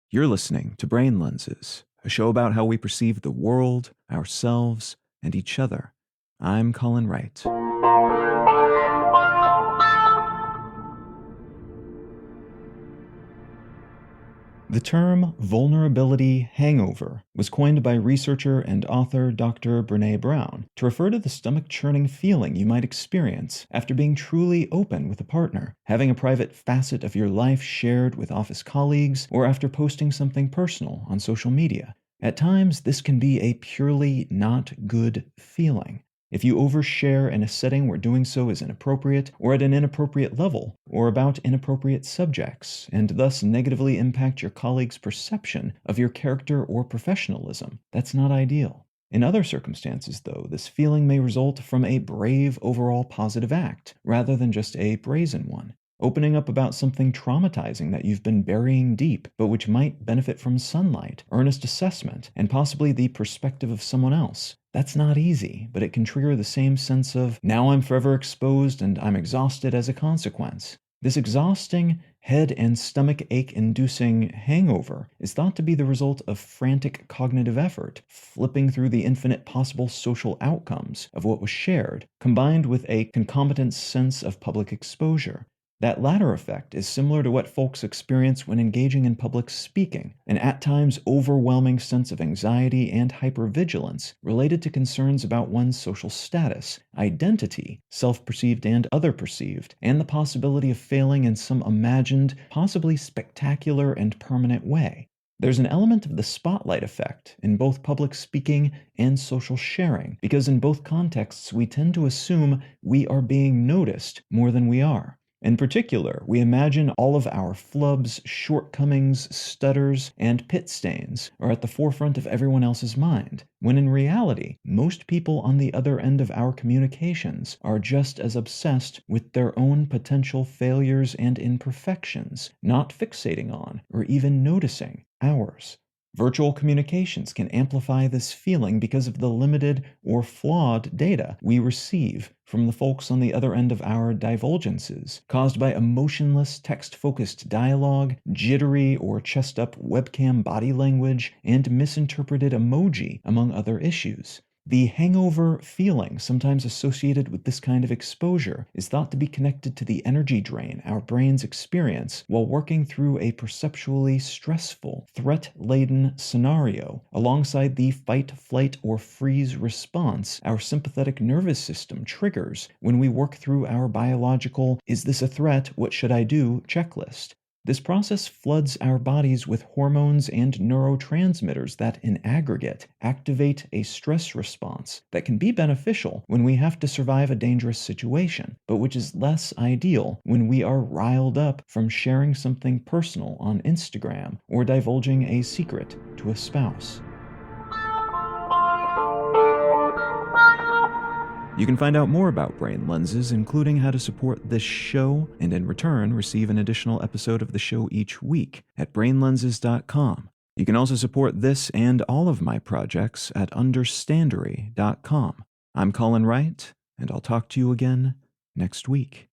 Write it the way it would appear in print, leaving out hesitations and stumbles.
You're listening to Brain Lenses, a show about how we perceive the world, ourselves, and each other. I'm Colin Wright. The term vulnerability hangover was coined by researcher and author Dr. Brené Brown to refer to the stomach-churning feeling you might experience after being truly open with a partner, having a private facet of your life shared with office colleagues, or after posting something personal on social media. At times, this can be a purely not good feeling. If you overshare in a setting where doing so is inappropriate, or at an inappropriate level, or about inappropriate subjects, and thus negatively impact your colleagues' perception of your character or professionalism, that's not ideal. In other circumstances, though, this feeling may result from a brave overall positive act, rather than just a brazen one. Opening up about something traumatizing that you've been burying deep, but which might benefit from sunlight, earnest assessment, and possibly the perspective of someone else. That's not easy, but it can trigger the same sense of, now I'm forever exposed and I'm exhausted as a consequence. This exhausting, head and stomach ache-inducing hangover is thought to be the result of frantic cognitive effort, flipping through the infinite possible social outcomes of what was shared, combined with a concomitant sense of public exposure. That latter effect is similar to what folks experience when engaging in public speaking, an at times overwhelming sense of anxiety and hypervigilance related to concerns about one's social status, identity, self-perceived and other-perceived, and the possibility of failing in some imagined, possibly spectacular and permanent way. There's an element of the spotlight effect in both public speaking and social sharing, because in both contexts we tend to assume we are being noticed more than we are. In particular, we imagine all of our flubs, shortcomings, stutters, and pit stains are at the forefront of everyone else's mind, when in reality, most people on the other end of our communications are just as obsessed with their own potential failures and imperfections, not fixating on or even noticing ours. Virtual communications can amplify this feeling because of the limited or flawed data we receive from the folks on the other end of our divulgences, caused by emotionless, text-focused dialogue, jittery or chest-up webcam body language, and misinterpreted emoji, among other issues. The hangover feeling, sometimes associated with this kind of exposure, is thought to be connected to the energy drain our brains experience while working through a perceptually stressful, threat-laden scenario, alongside the fight, flight, or freeze response our sympathetic nervous system triggers when we work through our biological "is this a threat, what should I do" checklist. This process floods our bodies with hormones and neurotransmitters that, in aggregate, activate a stress response that can be beneficial when we have to survive a dangerous situation, but which is less ideal when we are riled up from sharing something personal on Instagram or divulging a secret to a spouse. You can find out more about Brain Lenses, including how to support this show, and in return receive an additional episode of the show each week at brainlenses.com. You can also support this and all of my projects at understandery.com. I'm Colin Wright, and I'll talk to you again next week.